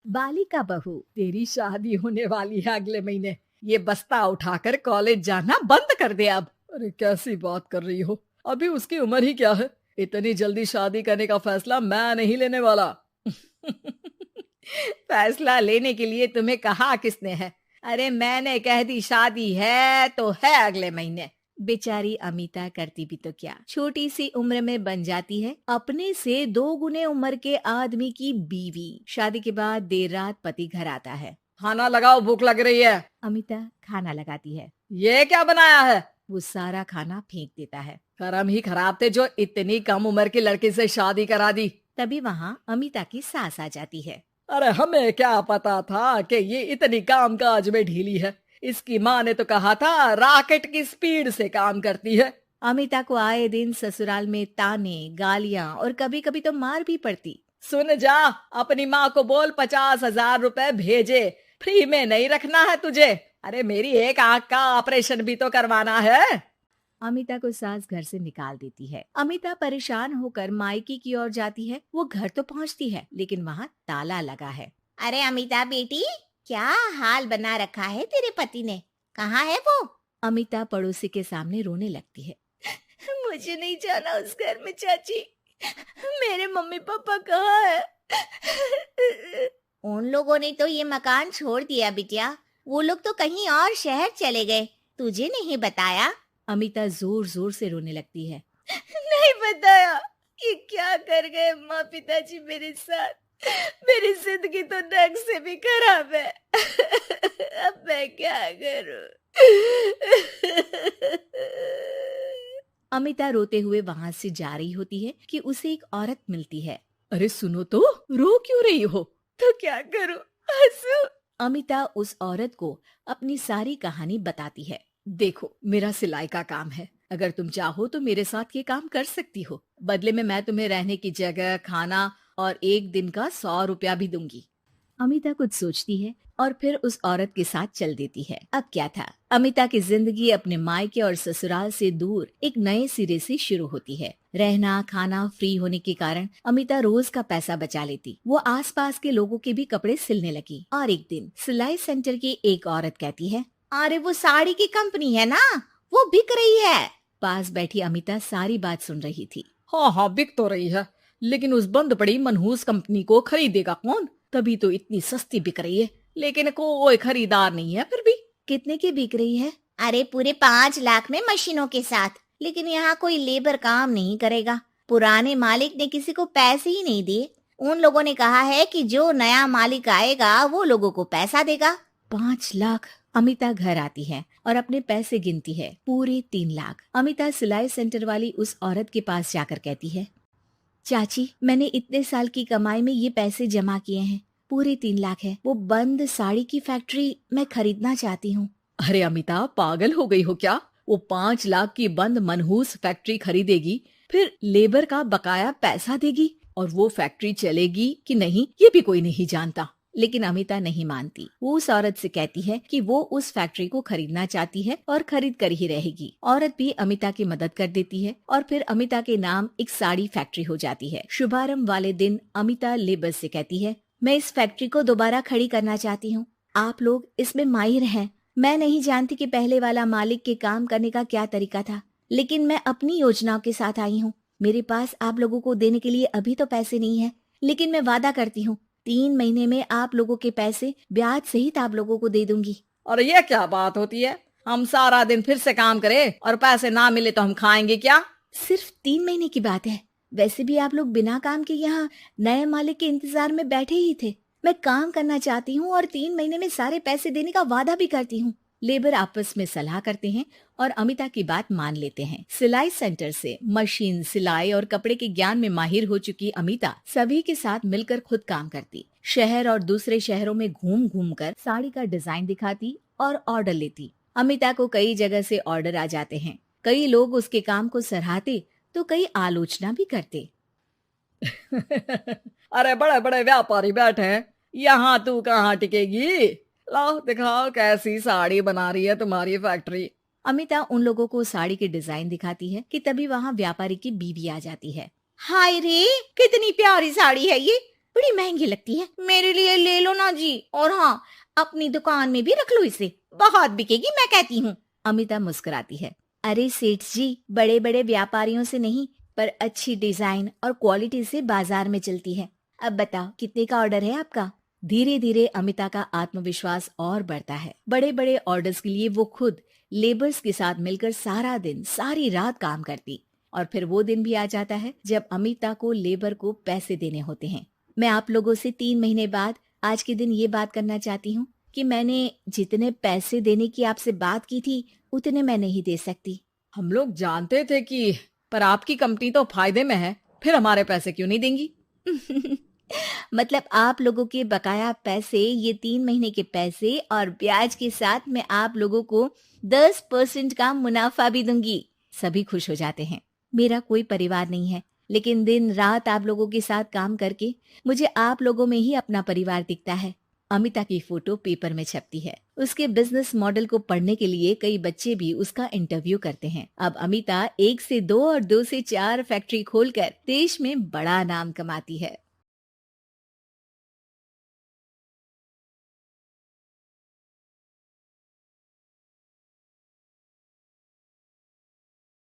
बालिका बहू, तेरी शादी होने वाली है अगले महीने। ये बस्ता उठाकर कॉलेज जाना बंद कर दे अब। अरे कैसी बात कर रही हो, अभी उसकी उम्र ही क्या है। इतनी जल्दी शादी करने का फैसला मैं नहीं लेने वाला। फैसला लेने के लिए तुम्हें कहा किसने है? अरे मैंने कह दी शादी है तो है अगले महीने। बेचारी अमिता करती भी तो क्या, छोटी सी उम्र में बन जाती है अपने से 2 गुने उम्र के आदमी की बीवी। शादी के बाद देर रात पति घर आता है। खाना लगाओ, भूख लग रही है। अमिता खाना लगाती है। ये क्या बनाया है? वो सारा खाना फेंक देता है। कर्म ही खराब थे जो इतनी कम उम्र के लड़के से शादी करा दी। तभी वहाँ अमिता की सास आ जाती है। अरे हमें क्या पता था कि ये इतनी कामकाज में ढीली है। इसकी माँ ने तो कहा था रॉकेट की स्पीड से काम करती है। अमिता को आए दिन ससुराल में ताने, गालियां और कभी कभी तो मार भी पड़ती। सुन जा, अपनी माँ को बोल 50,000 रुपए भेजे, फ्री में नहीं रखना है तुझे। अरे मेरी एक आंख का ऑपरेशन भी तो करवाना है। अमिता को सास घर से निकाल देती है। अमिता परेशान होकर मायके की ओर जाती है। वो घर तो पहुंचती है लेकिन वहाँ ताला लगा है। अरे अमिता बेटी, क्या हाल बना रखा है तेरे पति ने? कहाँ है वो? अमिता पड़ोसी के सामने रोने लगती है। मुझे नहीं जाना उस घर में चाची। मेरे मम्मी पापा कहाँ है? उन लोगों ने तो ये मकान छोड़ दिया बिटिया। वो लोग तो कहीं और शहर चले गए। तुझे नहीं बताया? अमिता जोर जोर से रोने लगती है। नहीं बताया? ये क्या कर गए माँ पिताजी मेरे साथ? मेरी जिंदगी तो ढंग से भी खराब है। अब मैं क्या करूं? अमिता रोते हुए वहाँ से जा रही होती है कि उसे एक औरत मिलती है। अरे सुनो तो, रो क्यों रही हो? तो क्या करूं? हंसू? अमिता उस औरत को अपनी सारी कहानी बताती है। देखो, मेरा सिलाई का काम है। अगर तुम चाहो तो मेरे साथ ये काम कर सकती हो। बदले में मैं तुम्हें रहने की जगह, खाना और 1 दिन का 100 रुपया भी दूंगी। अमिता कुछ सोचती है और फिर उस औरत के साथ चल देती है। अब क्या था, अमिता की जिंदगी अपने मायके और ससुराल से दूर एक नए सिरे से शुरू होती है। रहना खाना फ्री होने के कारण अमिता रोज का पैसा बचा लेती। वो आसपास के लोगों के भी कपड़े सिलने लगी। और एक दिन सिलाई सेंटर की एक औरत कहती है, अरे वो साड़ी की कंपनी है ना, वो बिक रही है। पास बैठी अमिता सारी बात सुन रही थी। हाँ हाँ, बिक तो रही है, लेकिन उस बंद पड़ी मनहूस कंपनी को खरीदेगा कौन? तभी तो इतनी सस्ती बिक रही है, लेकिन कोई खरीदार नहीं है। फिर भी कितने की बिक रही है? अरे पूरे 5 लाख में मशीनों के साथ। लेकिन यहाँ कोई लेबर काम नहीं करेगा। पुराने मालिक ने किसी को पैसे ही नहीं दिए। उन लोगों ने कहा है कि जो नया मालिक आएगा वो लोगों को पैसा देगा। 5 लाख। अमिता घर आती है और अपने पैसे गिनती है। पूरे 3 लाख। अमिता सिलाई सेंटर वाली उस औरत के पास जाकर कहती है, चाची, मैंने इतने साल की कमाई में ये पैसे जमा किए हैं। पूरे 3 लाख है। वो बंद साड़ी की फैक्ट्री मैं खरीदना चाहती हूँ। अरे अमिता, पागल हो गई हो क्या? वो 5 लाख की बंद मनहूस फैक्ट्री खरीदेगी, फिर लेबर का बकाया पैसा देगी, और वो फैक्ट्री चलेगी कि नहीं ये भी कोई नहीं जानता। लेकिन अमिता नहीं मानती। वो उस औरत से कहती है कि वो उस फैक्ट्री को खरीदना चाहती है और खरीद कर ही रहेगी। औरत भी अमिता की मदद कर देती है और फिर अमिता के नाम एक साड़ी फैक्ट्री हो जाती है। शुभारंभ वाले दिन अमिता लेबर से कहती है, मैं इस फैक्ट्री को दोबारा खड़ी करना चाहती हूँ। आप लोग इसमें माहिर हैं। मैं नहीं जानती कि पहले वाला मालिक के काम करने का क्या तरीका था, लेकिन मैं अपनी योजनाओं के साथ आई हूँ। मेरे पास आप लोगों को देने के लिए अभी तो पैसे नहीं है, लेकिन मैं वादा करती हूँ 3 महीने में आप लोगों के पैसे ब्याज सहित आप लोगों को दे दूंगी। और ये क्या बात होती है? हम सारा दिन फिर से काम करें और पैसे ना मिले तो हम खाएंगे क्या? सिर्फ 3 महीने की बात है। वैसे भी आप लोग बिना काम के यहाँ नए मालिक के इंतजार में बैठे ही थे। मैं काम करना चाहती हूँ और 3 महीने में सारे पैसे देने का वादा भी करती हूँ। लेबर आपस में सलाह करते हैं और अमिता की बात मान लेते हैं। सिलाई सेंटर से मशीन, सिलाई और कपड़े के ज्ञान में माहिर हो चुकी अमिता सभी के साथ मिलकर खुद काम करती। शहर और दूसरे शहरों में घूम घूम कर साड़ी का डिजाइन दिखाती और ऑर्डर लेती। अमिता को कई जगह से ऑर्डर आ जाते हैं। कई लोग उसके काम को सराहते तो कई आलोचना भी करते। अरे बड़े बड़े व्यापारी बैठे हैं, यहाँ तू कहाँ टिकेगी? लाओ दिखाओ कैसी साड़ी बना रही है तुम्हारी फैक्ट्री। अमिता उन लोगों को साड़ी के डिजाइन दिखाती है कि तभी वहाँ व्यापारी की बीवी आ जाती है। हाय रे, कितनी प्यारी साड़ी है ये। बड़ी महंगी लगती है। मेरे लिए ले लो ना जी, और हाँ, अपनी दुकान में भी रख लो इसे, बहुत बिकेगी मैं कहती हूँ। अमिता मुस्कुराती है। अरे सेठ जी, बड़े बड़े व्यापारियों से नहीं, पर अच्छी डिजाइन और क्वालिटी से बाजार में चलती है। अब बताओ कितने का ऑर्डर है आपका? धीरे धीरे अमिता का आत्मविश्वास और बढ़ता है। बड़े बड़े ऑर्डर्स के लिए वो खुद लेबर्स के साथ मिलकर सारा दिन सारी रात काम करती, और फिर वो दिन भी आ जाता है जब अमिता को लेबर को पैसे देने होते हैं। मैं आप लोगों से 3 महीने बाद आज के दिन ये बात करना चाहती हूँ कि मैंने जितने पैसे देने की आपसे बात की थी उतने मैं नहीं दे सकती। हम लोग जानते थे कि, पर आपकी कंपनी तो फायदे में है, फिर हमारे पैसे क्यों नहीं देंगी? मतलब आप लोगों के बकाया पैसे, ये 3 महीने के पैसे और ब्याज के साथ मैं आप लोगों को 10% का मुनाफा भी दूंगी। सभी खुश हो जाते हैं। मेरा कोई परिवार नहीं है, लेकिन दिन रात आप लोगों के साथ काम करके मुझे आप लोगों में ही अपना परिवार दिखता है। अमिता की फोटो पेपर में छपती है। उसके बिजनेस मॉडल को पढ़ने के लिए कई बच्चे भी उसका इंटरव्यू करते हैं। अब अमिता 1 से 2 और 2 से 4 फैक्ट्री खोलकर देश में बड़ा नाम कमाती है।